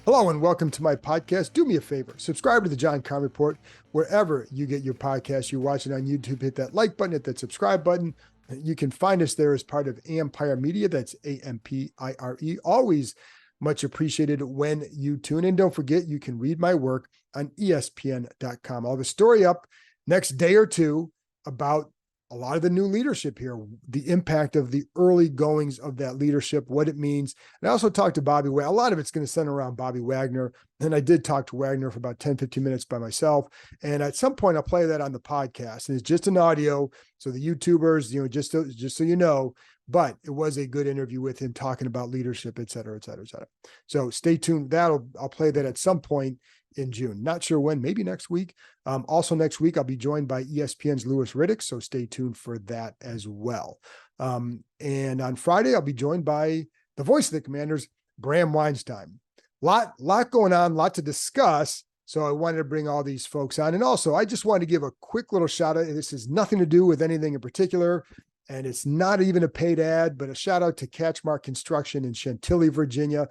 Hello and welcome to my podcast. Do me a favor, subscribe to the John Keim Report wherever you get your podcast. You're watching on YouTube, hit that like button, hit that subscribe button. You can find us there as part of Ampire Media. That's Ampire. Always much appreciated when you tune in. Don't forget, you can read my work on ESPN.com. I'll have a story up next day or two about a lot of the new leadership here, the impact of the early goings of that leadership, what it means. And I also talked to Bobby Wagner. A lot of it's going to center around Bobby Wagner. And I did talk to Wagner for about 10, 15 minutes by myself. And at some point I'll play that on the podcast. And it's just an audio. So the YouTubers, just so you know, but it was a good interview with him talking about leadership, et cetera, et cetera, et cetera. So stay tuned. I'll play that at some point in June. Not sure when, maybe next week. Also next week, I'll be joined by ESPN's Louis Riddick, so stay tuned for that as well. And on Friday, I'll be joined by the voice of the Commanders, Bram Weinstein. Lot going on, lot to discuss. So I wanted to bring all these folks on. And also, I just wanted to give a quick little shout out. This has nothing to do with anything in particular, and it's not even a paid ad, but a shout out to Catchmark Construction in Chantilly, Virginia,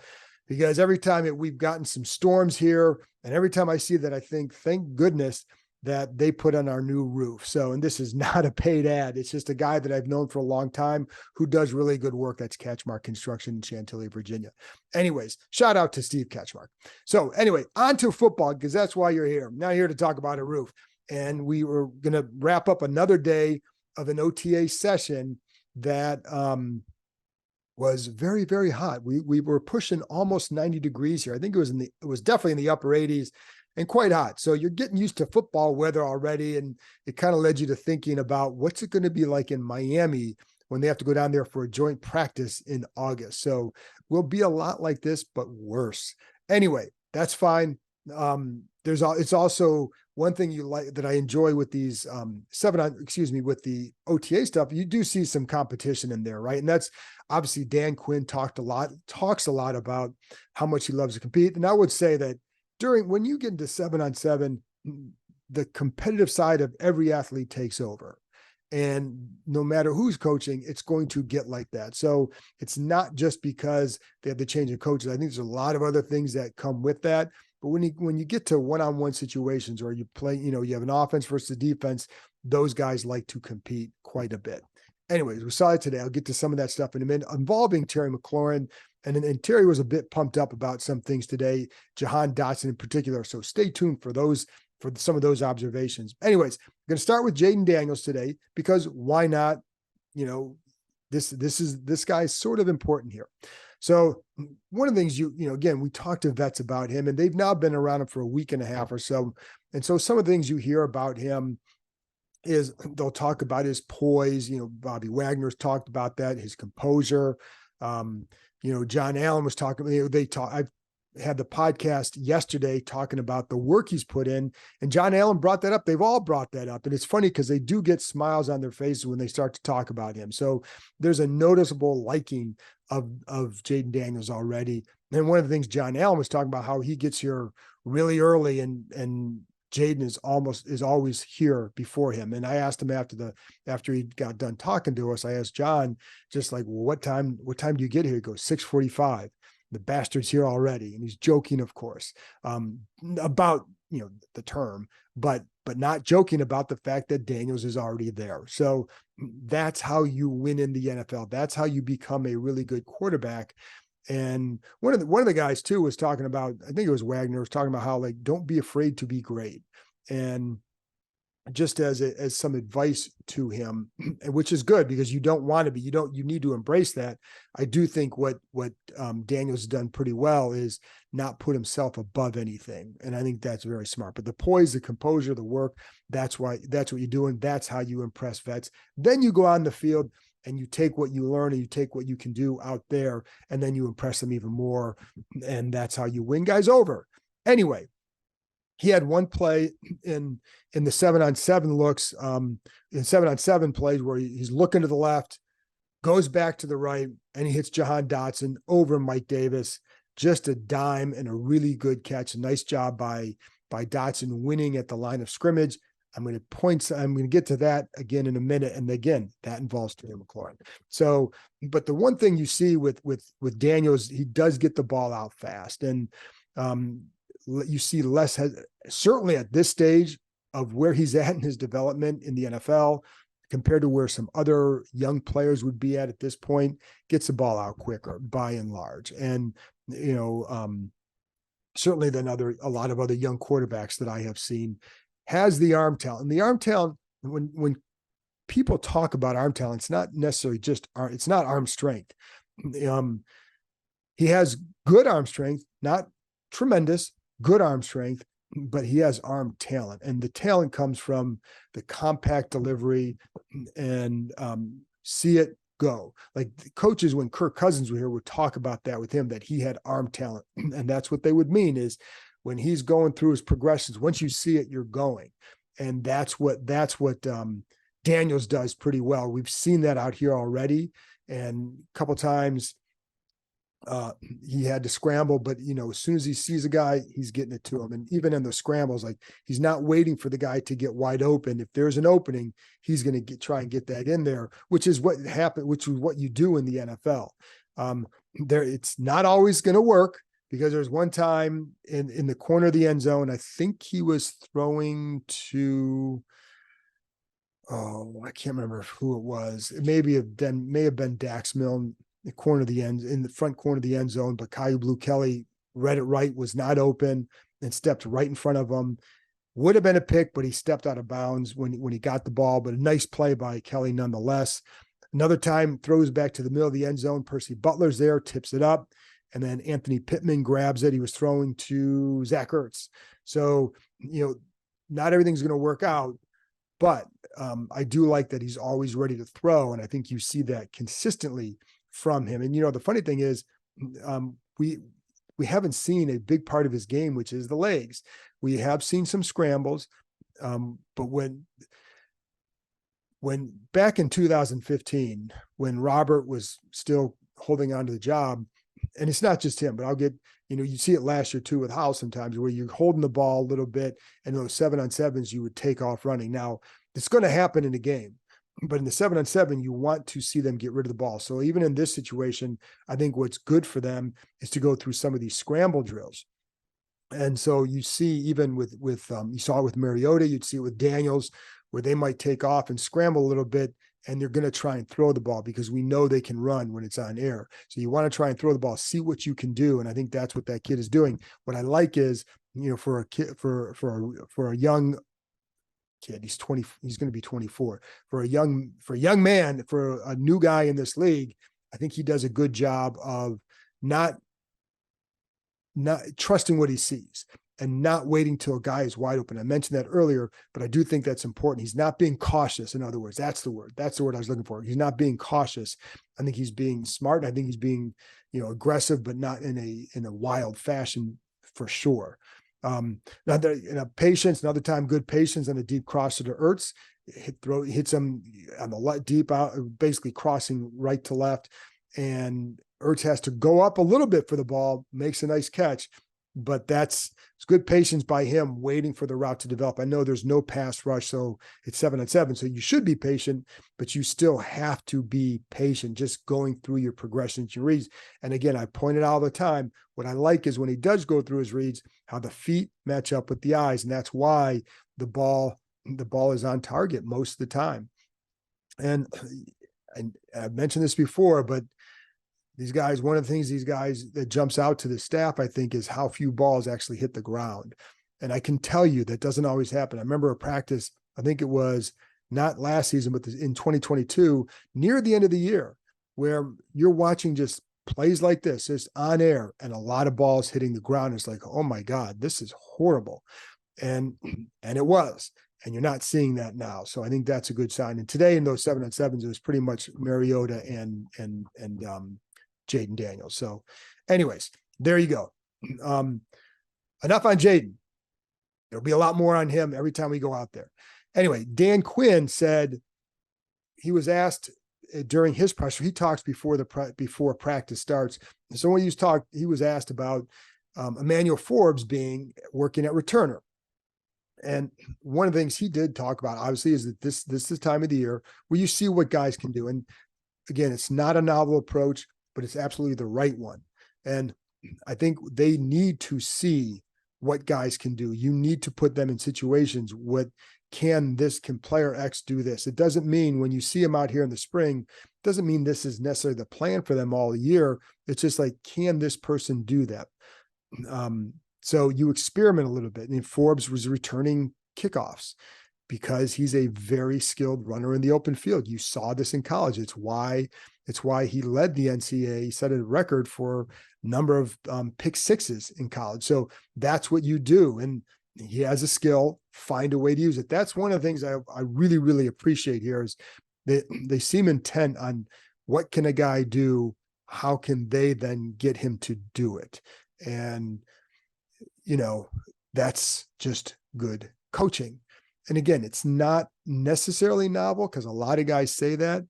because every time we've gotten some storms here, and every time I see that, I think, thank goodness that they put on our new roof. So, and this is not a paid ad. It's just a guy that I've known for a long time who does really good work. That's Catchmark Construction in Chantilly, Virginia. Anyways, shout out to Steve Catchmark. So anyway, on to football, because that's why you're here. I'm not here to talk about a roof. And we were going to wrap up another day of an OTA session that was very, very hot. We were pushing almost 90 degrees here. I think it was definitely in the upper 80s and quite hot. So you're getting used to football weather already. And it kind of led you to thinking about what's it going to be like in Miami when they have to go down there for a joint practice in August. So we'll be a lot like this, but worse. Anyway, that's fine. It's also one thing you like that I enjoy with these with the OTA stuff. You do see some competition in there, right? And that's obviously Dan Quinn talks a lot about how much he loves to compete. And I would say that when you get into 7-on-7, the competitive side of every athlete takes over. And no matter who's coaching, it's going to get like that. So it's not just because they have the change of coaches. I think there's a lot of other things that come with that. But when you get to one-on-one situations, or you play, you have an offense versus defense, those guys like to compete quite a bit. Anyways, we saw it today. I'll get to some of that stuff in a minute involving Terry McLaurin. And Terry was a bit pumped up about some things today, Jahan Dotson in particular. So stay tuned for some of those observations. Anyways, I'm going to start with Jayden Daniels today, because why not? This guy's sort of important here. So one of the things again, we talked to vets about him, and they've now been around him for a week and a half or so. And so some of the things you hear about him is they'll talk about his poise. Bobby Wagner's talked about that, his composure. John Allen was talking, I've had the podcast yesterday talking about the work he's put in, and John Allen brought that up. They've all brought that up. And it's funny because they do get smiles on their faces when they start to talk about him. So there's a noticeable liking of Jayden Daniels already. And one of the things John Allen was talking about, how he gets here really early, and Jayden is always here before him. And I asked him after he got done talking to us, I asked John, just like, well, what time do you get here? He goes, 6:45. The bastard's here already. And he's joking, of course, about, the term, but not joking about the fact that Daniels is already there. So that's how you win in the NFL. That's how you become a really good quarterback. And one of the guys too was talking about, I think it was Wagner, was talking about how, like, don't be afraid to be great. And just as some advice to him, which is good, because you don't want to be, you need to embrace that. I do think what Daniels has done pretty well is not put himself above anything. And I think that's very smart. But the poise, the composure, the work, that's what you're doing. That's how you impress vets. Then you go on the field and you take what you learn and you take what you can do out there, and then you impress them even more. And that's how you win guys over. Anyway, he had one play in the 7-on-7 looks, in 7-on-7 plays, where he's looking to the left, goes back to the right, and he hits Jahan Dotson over Mike Davis. Just a dime and a really good catch. A nice job by Dotson, winning at the line of scrimmage. I'm going to get to that again in a minute. And again, that involves Terry McLaurin. So, but the one thing you see with Daniels, he does get the ball out fast. And You see less, certainly at this stage of where he's at in his development in the NFL compared to where some other young players would be at this point, gets the ball out quicker by and large. And, certainly than a lot of other young quarterbacks that I have seen, has the arm talent. And the arm talent, when people talk about arm talent, it's not necessarily just it's not arm strength. He has good arm strength, not tremendous, good arm strength, but he has arm talent. And the talent comes from the compact delivery and see it go. Like the coaches, when Kirk Cousins was here, would talk about that with him, that he had arm talent. And that's what they would mean is when he's going through his progressions, once you see it, you're going. And that's what Daniels does pretty well. We've seen that out here already. And a couple times he had to scramble, but as soon as he sees a guy, he's getting it to him. And even in the scrambles, like he's not waiting for the guy to get wide open. If there's an opening, he's going to try and get that in there, which is what happened, which is what you do in the NFL. It's not always going to work, because there's one time in the corner of the end zone, I think he was throwing to, I can't remember who it was. It may have been Dax Milne, in the front corner of the end zone, but Caillou Blue Kelly read it right, was not open, and stepped right in front of him. Would have been a pick, but he stepped out of bounds when he got the ball, but a nice play by Kelly nonetheless. Another time, throws back to the middle of the end zone. Percy Butler's there, tips it up, and then Anthony Pittman grabs it. He was throwing to Zach Ertz. So, not everything's going to work out, but I do like that he's always ready to throw, and I think you see that consistently from him. And the funny thing is, we haven't seen a big part of his game, which is the legs. We have seen some scrambles, but when back in 2015, when Robert was still holding on to the job, and it's not just him, but I'll get, you see it last year too with Howell sometimes, where you're holding the ball a little bit, and those 7-on-7s, you would take off running. Now, it's going to happen in a game, but in the 7-on-7, you want to see them get rid of the ball. So even in this situation, I think what's good for them is to go through some of these scramble drills. And so you see, even with you saw it with Mariota, you'd see it with Daniels, where they might take off and scramble a little bit, and they're going to try and throw the ball because we know they can run when it's on air. So you want to try and throw the ball, see what you can do. And I think that's what that kid is doing. What I like is, for a kid, for a young kid, he's going to be 24. For a young man, for a new guy in this league, I think he does a good job of not trusting what he sees and not waiting till a guy is wide open. I mentioned that earlier, but I do think that's important. He's not being cautious. In other words, that's the word I was looking for. He's not being cautious. I think he's being smart. I think he's being, aggressive, but not in a wild fashion, for sure. Patience, another time, good patience on a deep crosser to Ertz. Hits him on the deep out, basically crossing right to left. And Ertz has to go up a little bit for the ball, makes a nice catch, but it's good patience by him waiting for the route to develop. I know there's no pass rush, so it's 7-on-7, so you should be patient, but you still have to be patient, just going through your progressions, your reads. And again, I point it out all the time. What I like is when he does go through his reads, how the feet match up with the eyes, and that's why the ball is on target most of the time. And I've mentioned this before, but these guys, one of the things that jumps out to the staff, I think, is how few balls actually hit the ground. And I can tell you that doesn't always happen. I remember a practice, I think it was not last season, but in 2022, near the end of the year, where you're watching just plays like this, just on air, and a lot of balls hitting the ground. It's like, oh my God, this is horrible. And it was. And you're not seeing that now. So I think that's a good sign. And today in those 7-on-7s, it was pretty much Mariota and Jayden Daniels. So anyways, there you go. Enough on Jayden. There'll be a lot more on him every time we go out there. Anyway, Dan Quinn said he was asked during his pressure, he talks before practice starts. So when he was asked about Emmanuel Forbes working at returner. And one of the things he did talk about, obviously, is that this is the time of the year where you see what guys can do. And again, it's not a novel approach, but it's absolutely the right one. And I think they need to see what guys can do. You need to put them in situations. Can player X do this? It doesn't mean when you see them out here in the spring, doesn't mean this is necessarily the plan for them all year. It's just like, can this person do that? So you experiment a little bit. And Forbes was returning kickoffs because he's a very skilled runner in the open field. You saw this in college. It's why he led the NCAA. He set a record for number of pick sixes in college. So that's what you do. And he has a skill, find a way to use it. That's one of the things I really, really appreciate here is they seem intent on what can a guy do? How can they then get him to do it? And, that's just good coaching. And again, it's not necessarily novel because a lot of guys say that,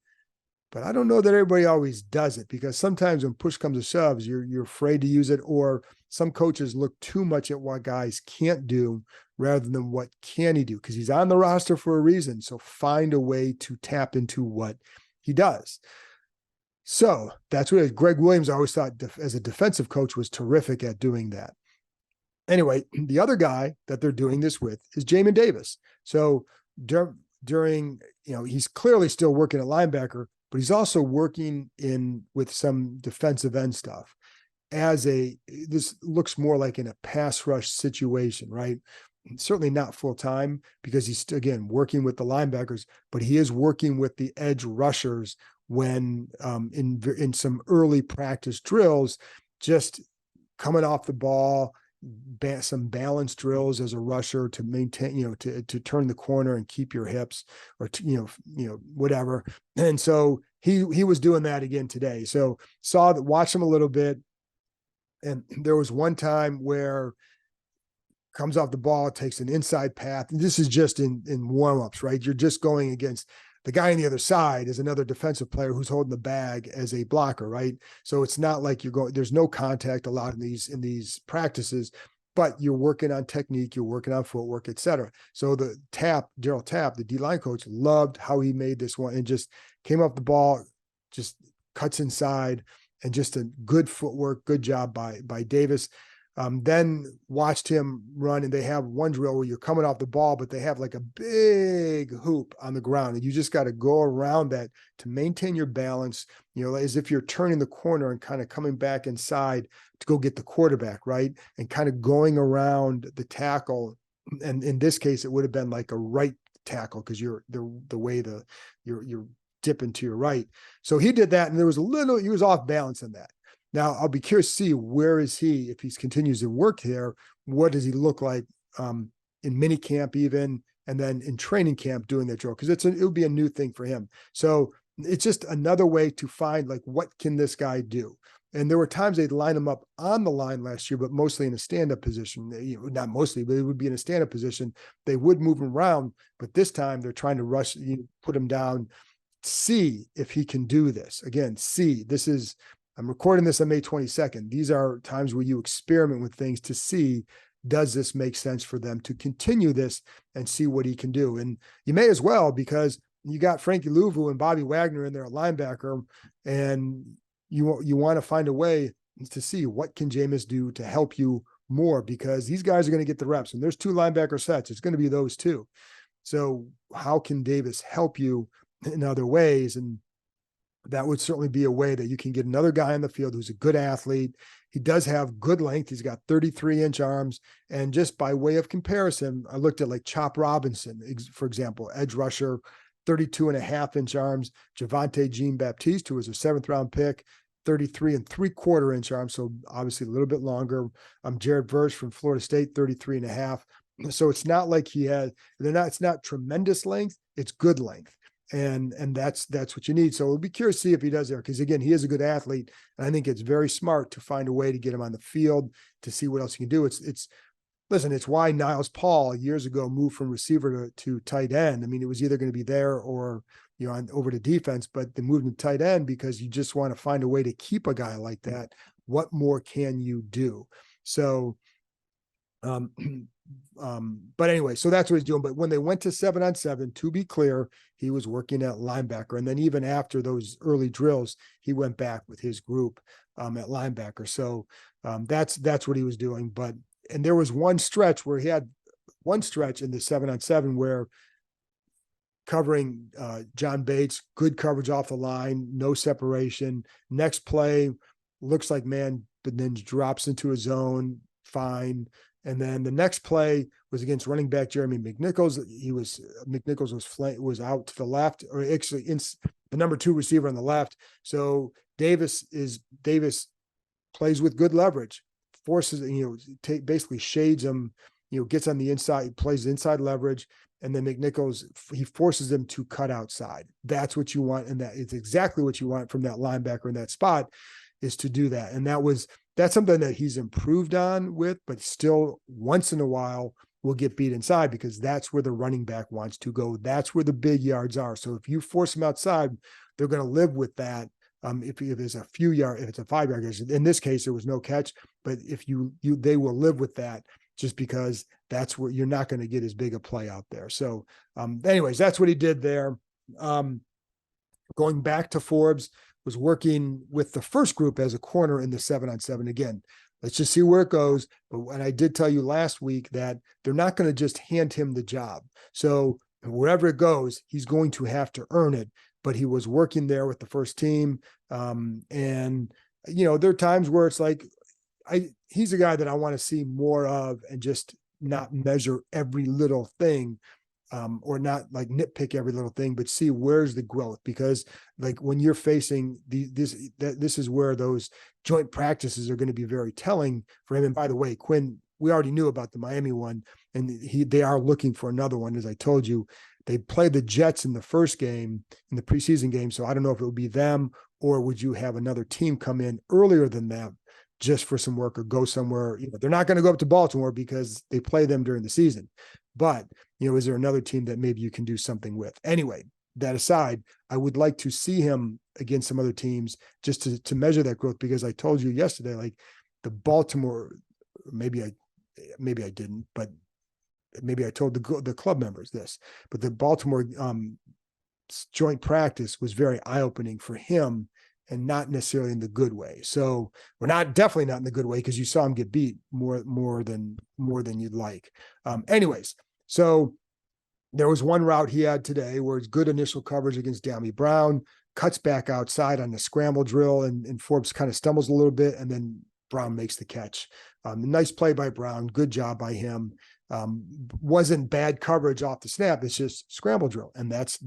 but I don't know that everybody always does it, because sometimes when push comes to shove, you're afraid to use it, or some coaches look too much at what guys can't do rather than what can he do, because he's on the roster for a reason. So find a way to tap into what he does. So that's what Greg Williams, I always thought as a defensive coach, was terrific at doing that. Anyway, the other guy that they're doing this with is Jamin Davis. So during, he's clearly still working at linebacker, but he's also working with some defensive end stuff this looks more like in a pass rush situation, right? Certainly not full time, because he's, again, working with the linebackers, but he is working with the edge rushers when in some early practice drills, just coming off the ball, some balance drills as a rusher to maintain, to turn the corner and keep your hips, or whatever. And so he was doing that again today. So watched him a little bit. And there was one time where comes off the ball, takes an inside path. And this is just in warmups, right? You're just going against the guy on the other side is another defensive player who's holding the bag as a blocker, right? So it's not like there's no contact a lot in these practices, but you're working on technique, you're working on footwork, et cetera. So Daryl Tapp, the D-line coach, loved how he made this one and just came off the ball, just cuts inside, and just a good footwork, good job by Davis. Then watched him run, and they have one drill where you're coming off the ball, but they have like a big hoop on the ground, and you just got to go around that to maintain your balance, as if you're turning the corner and kind of coming back inside to go get the quarterback, right? And kind of going around the tackle. And in this case, it would have been like a right tackle, because you're the way you're dipping to your right. So he did that, and he was off balance in that. Now, I'll be curious to see where is he, if he continues to work there, what does he look like in mini camp even, and then in training camp doing that drill, because it would be a new thing for him. So it's just another way to find, like, what can this guy do? And there were times they'd line him up on the line last year, but mostly in a stand-up position. Not mostly, but it would be in a stand-up position. They would move him around, but this time they're trying to rush, put him down, see if he can do this. Again, I'm recording this on May 22nd. These are times where you experiment with things to see, does this make sense for them to continue this and see what he can do? And you may as well, because you got Frankie Louvu and Bobby Wagner in there at linebacker, and you want to find a way to see what can Jameis do to help you more, because these guys are going to get the reps, and there's two linebacker sets. It's going to be those two. So how can Davis help you in other ways? And that would certainly be a way that you can get another guy on the field who's a good athlete. He does have good length. He's got 33-inch arms. And just by way of comparison, I looked at like Chop Robinson, for example, edge rusher, 32.5-inch arms. Javonte Jean-Baptiste, who was a 7th-round pick, 33.75-inch arms. So obviously a little bit longer. Jared Verse from Florida State, 33.5. So it's not like it's not tremendous length. It's good length. And that's what you need. So we'll be curious to see if he does there, because again, he is a good athlete, and I think it's very smart to find a way to get him on the field to see what else he can do. It's why Niles Paul years ago moved from receiver to tight end. I mean, it was either going to be there or over to defense, but they moved him to tight end because you just want to find a way to keep a guy like that. What more can you do? So Um, but anyway, so that's what he's doing. But when they went to 7-on-7, to be clear, he was working at linebacker. And then even after those early drills, he went back with his group at linebacker. So that's what he was doing. But and there was one stretch where he had one stretch in the 7-on-7 where covering John Bates, good coverage off the line, no separation. Next play looks like man, but then drops into a zone, fine. And then the next play was against running back Jeremy McNichols. McNichols was out to the left, or actually the number 2 receiver on the left. So Davis plays with good leverage, forces, basically shades him, gets on the inside, plays inside leverage. And then McNichols, he forces them to cut outside. That's what you want. And that is exactly what you want from that linebacker in that spot, is to do that. And that's something that he's improved on with, but still once in a while will get beat inside, because that's where the running back wants to go. That's where the big yards are. So if you force them outside, they're going to live with that. If there's a few yards, if it's a 5-yard catch, in this case, there was no catch, but if they will live with that, just because that's where you're not going to get as big a play out there. So anyways, that's what he did there. Going back to Forbes, was working with the first group as a corner in the 7-on-7. Again, let's just see where it goes. But and I did tell you last week that they're not going to just hand him the job. So wherever it goes, he's going to have to earn it. But he was working there with the first team. And, there are times where it's like, he's a guy that I want to see more of, and just not measure every little thing. Or not like nitpick every little thing, but see where's the growth. Because like when you're facing this is where those joint practices are going to be very telling for him. And by the way, Quinn, we already knew about the Miami one, and they are looking for another one. As I told you, they played the Jets in the first game, in the preseason game. So I don't know if it would be them, or would you have another team come in earlier than them just for some work, or go somewhere. They're not going to go up to Baltimore because they play them during the season. But, is there another team that maybe you can do something with? Anyway, that aside, I would like to see him against some other teams just to measure that growth, because I told you yesterday, like the Baltimore, maybe I didn't, but maybe I told the club members this, but the Baltimore joint practice was very eye-opening for him, and not necessarily in the good way. So we're definitely not in the good way, because you saw him get beat more than you'd like. Anyways, so there was one route he had today where it's good initial coverage against Dammy Brown, cuts back outside on the scramble drill, and Forbes kind of stumbles a little bit, and then Brown makes the catch. Nice play by Brown. Good job by him. Wasn't bad coverage off the snap. It's just scramble drill. And that's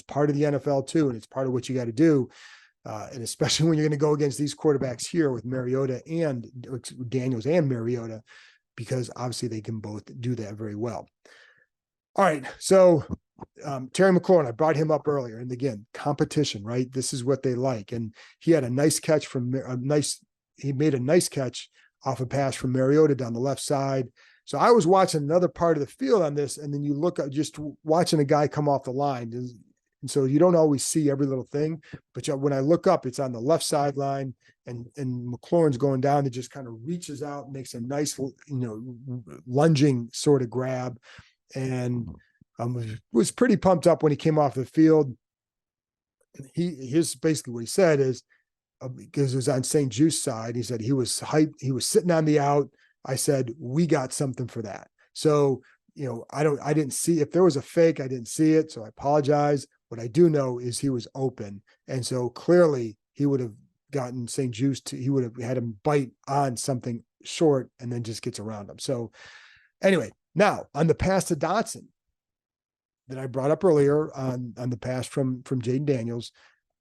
part of the NFL too. And it's part of what you got to do. And especially when you're going to go against these quarterbacks here with Mariota and Daniels and Mariota, because obviously they can both do that very well. All right. So Terry McLaurin, I brought him up earlier. And again, competition, right? This is what they like. And he had a nice catch he made a nice catch off a pass from Mariota down the left side. So I was watching another part of the field on this, and then you look at just watching a guy come off the line. And so you don't always see every little thing, but when I look up, it's on the left sideline, and McLaurin's going down. It just kind of reaches out, makes a nice, lunging sort of grab, and was pretty pumped up when he came off the field. Here's basically what he said is, because it was on St. Juste's side, he said he was hyped. He was sitting on the out. I said, we got something for that. So, I didn't see, if there was a fake, I didn't see it. So I apologize. What I do know is he was open. And so clearly he would have gotten St. Juste's he would have had him bite on something short and then just gets around him. So anyway, now on the pass to Dotson that I brought up earlier on the pass from Jayden Daniels,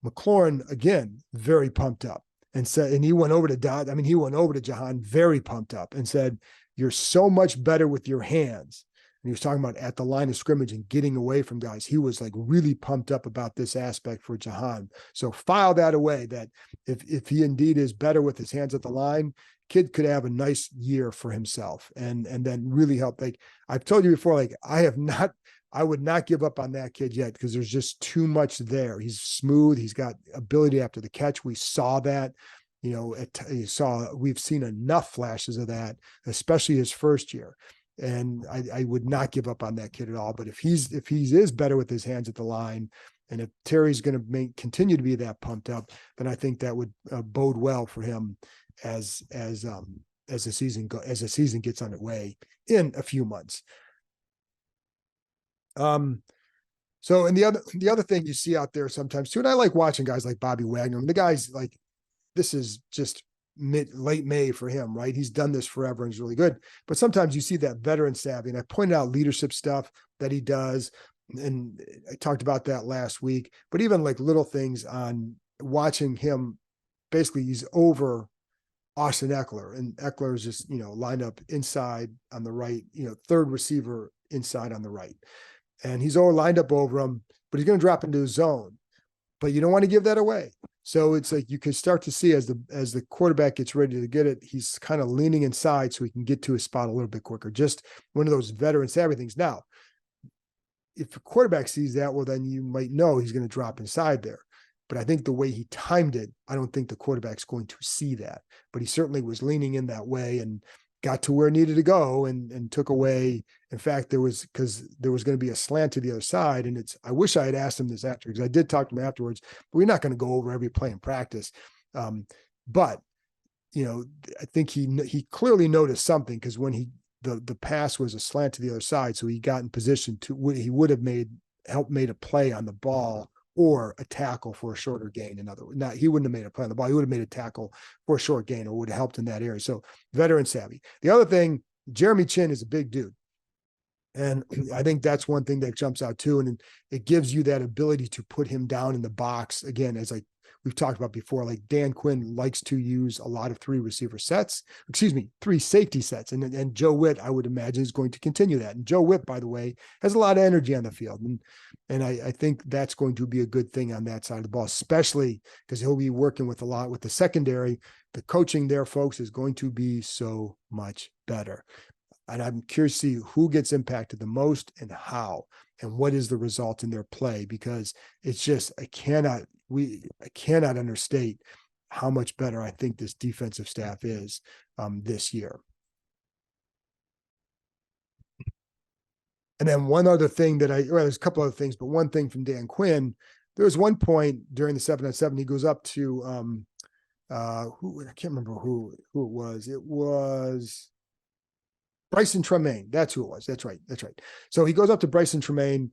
McLaurin, again, very pumped up, and said, and he went over to he went over to Jahan very pumped up and said, you're so much better with your hands. And he was talking about at the line of scrimmage and getting away from guys. He was like really pumped up about this aspect for Jahan. So file that away, that if he indeed is better with his hands at the line, kid could have a nice year for himself and then really help. Like I've told you before, like I would not give up on that kid yet, because there's just too much there. He's smooth. He's got ability after the catch. We saw that. we've seen enough flashes of that, especially his first year. And I would not give up on that kid at all. But if he is better with his hands at the line, and if Terry's going to continue to be that pumped up, then I think that would bode well for him as the season gets underway in a few months. So, and the other thing you see out there sometimes too, and I like watching guys like Bobby Wagner. And the guys like, this is just late May for him, right? He's done this forever and he's really good. But sometimes you see that veteran savvy, and I pointed out leadership stuff that he does, and I talked about that last week. But even like little things on watching him, basically he's over Austin Eckler, and Eckler is just lined up inside on the right, third receiver inside on the right, and he's all lined up over him, but he's going to drop into his zone. But you don't want to give that away. So it's like you can start to see as the quarterback gets ready to get it, he's kind of leaning inside so he can get to his spot a little bit quicker. Just one of those veteran savvy things. Now, if a quarterback sees that, well, then you might know he's going to drop inside there. But I think the way he timed it, I don't think the quarterback's going to see that. But he certainly was leaning in that way and got to where it needed to go and took away. In fact, because there was going to be a slant to the other side. And I wish I had asked him this after, because I did talk to him afterwards, but we're not going to go over every play in practice. But, I think he clearly noticed something, because when the pass was a slant to the other side, so he got in position he would have helped made a play on the ball or a tackle for a shorter gain. In other words, he wouldn't have made a play on the ball. He would have made a tackle for a short gain, or would have helped in that area. So veteran savvy. The other thing, Jeremy Chin is a big dude. And I think that's one thing that jumps out too. And it gives you that ability to put him down in the box. Again, as we've talked about before, like Dan Quinn likes to use a lot of three safety sets. And Joe Witt, I would imagine, is going to continue that. And Joe Witt, by the way, has a lot of energy on the field. And I think that's going to be a good thing on that side of the ball, especially because he'll be working with a lot with the secondary. The coaching there, folks, is going to be so much better. And I'm curious to see who gets impacted the most and how, and what is the result in their play, because it's just, I cannot understate how much better I think this defensive staff is this year. And then one other thing there's a couple other things, but one thing from Dan Quinn, there was one point during the 7-on-7, he goes up to, I can't remember who it was. It was Bryson Tremaine. That's who it was. That's right. So he goes up to Bryson Tremaine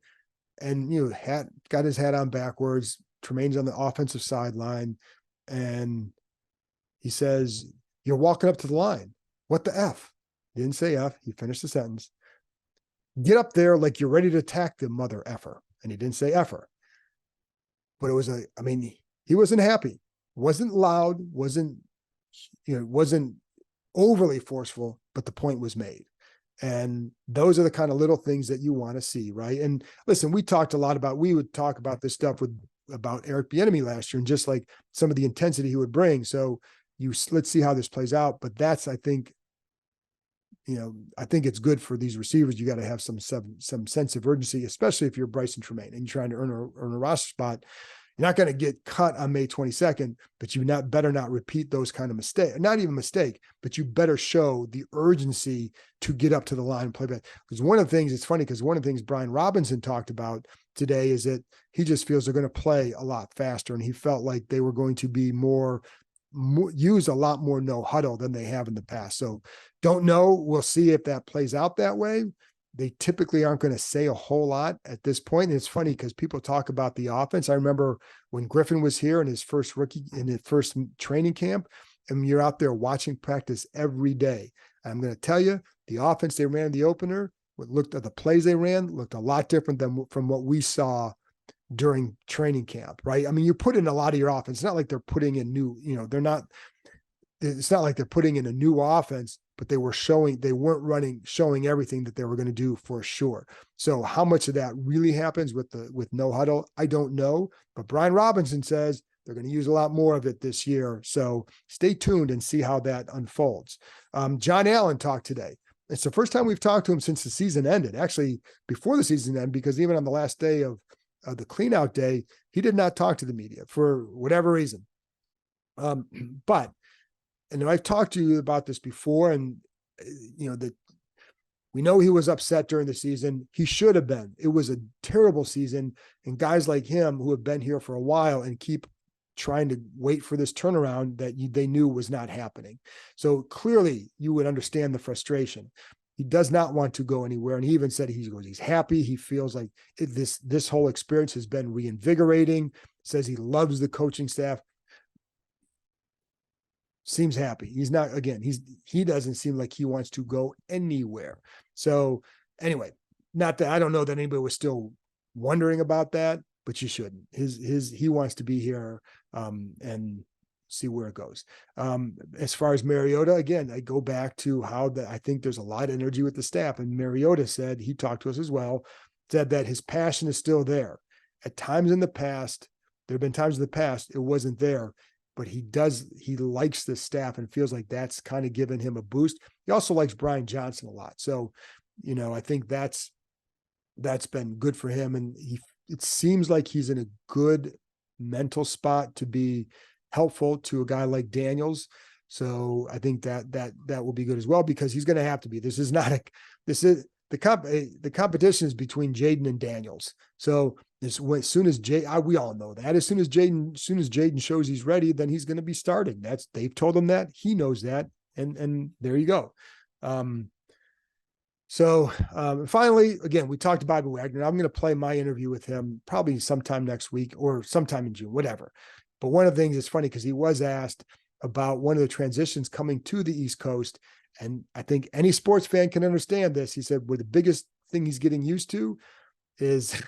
and, got his hat on backwards. Tremaine's on the offensive sideline, and he says, "You're walking up to the line. What the F?" He didn't say F. He finished the sentence. "Get up there like you're ready to attack the mother effer." And he didn't say effer. But it was he wasn't happy. Wasn't loud, wasn't overly forceful, but the point was made. And those are the kind of little things that you want to see, right? And listen, we would talk about this stuff about Eric Bieniemy last year, and just like some of the intensity he would bring. So let's see how this plays out. But that's, I think it's good for these receivers. You got to have some sense of urgency, especially if you're Bryson Tremaine and you're trying to earn a roster spot. You're not going to get cut on May 22nd, but you better not repeat those kind of mistakes. Not even mistake, but you better show the urgency to get up to the line and play back. Because one of the things Brian Robinson talked about today is that he just feels they're going to play a lot faster, and he felt like they were going to be use a lot more no huddle than they have in the past. So don't know. We'll see if that plays out that way. They typically aren't going to say a whole lot at this point. And it's funny because people talk about the offense. I remember when Griffin was here in his first training camp, and you're out there watching practice every day. I'm going to tell you, the offense they ran in the opener, the plays they ran looked a lot different from what we saw during training camp, right? I mean, you put in a lot of your offense. It's not like they're putting in it's not like they're putting in a new offense, but they weren't showing everything that they were going to do for sure. So how much of that really happens with no huddle, I don't know. But Brian Robinson says they're going to use a lot more of it this year. So stay tuned and see how that unfolds. John Allen talked today. It's the first time we've talked to him since the season ended, actually before the season ended, because even on the last day of the cleanout day, he did not talk to the media for whatever reason. But and I've talked to you about this before, and that we know he was upset during the season. He should have been. It was a terrible season, and guys like him who have been here for a while and keep trying to wait for this turnaround that they knew was not happening. So clearly you would understand the frustration. He does not want to go anywhere. And he even said he's happy. He feels like this whole experience has been reinvigorating, says he loves the coaching staff. Seems happy. He's not, again, he doesn't seem like he wants to go anywhere. So anyway, not that I don't know that anybody was still wondering about that, but you shouldn't. He wants to be here and see where it goes. As far as Mariota, again, I go back to how I think there's a lot of energy with the staff. And Mariota said, he talked to us as well, said that his passion is still there. At times in the past, there have been times in the past it wasn't there, but he likes the staff and feels like that's kind of given him a boost. He also likes Brian Johnson a lot. So, I think that's been good for him. And it seems like he's in a good mental spot to be helpful to a guy like Daniels. So I think that will be good as well, because he's going to have to be. The competition is between Jayden and Daniels. So as soon as we all know that as soon as Jayden shows he's ready, then he's going to be starting. They've told him that. He knows that. And there you go. Finally, again, we talked to Bobby Wagner. I'm going to play my interview with him probably sometime next week or sometime in June, whatever. But one of the things that's funny, because he was asked about one of the transitions coming to the East Coast. And I think any sports fan can understand this. He said, the biggest thing he's getting used to is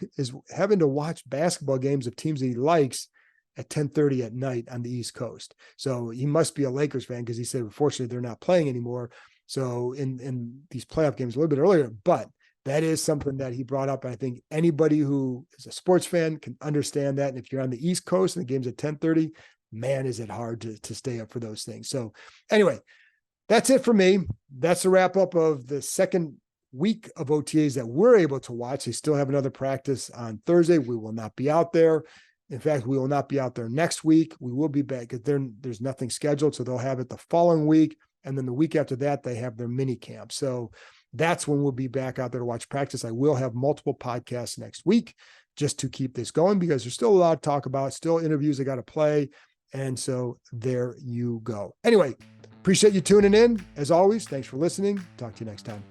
having to watch basketball games of teams that he likes at 10:30 at night on the East Coast. So he must be a Lakers fan, because he said, unfortunately, they're not playing anymore. So in these playoff games a little bit earlier, but that is something that he brought up. And I think anybody who is a sports fan can understand that. And if you're on the East Coast and the game's at 10:30, man, is it hard to stay up for those things. So anyway, that's it for me. That's a wrap up of the second week of OTAs that we're able to watch. They still have another practice on Thursday. We will not be out there. In fact, we will not be out there next week. We will be back because there's nothing scheduled. So they'll have it the following week. And then the week after that, they have their mini camp. So that's when we'll be back out there to watch practice. I will have multiple podcasts next week just to keep this going, because there's still a lot to talk about, still interviews I got to play. And so there you go. Anyway, appreciate you tuning in. As always, thanks for listening. Talk to you next time.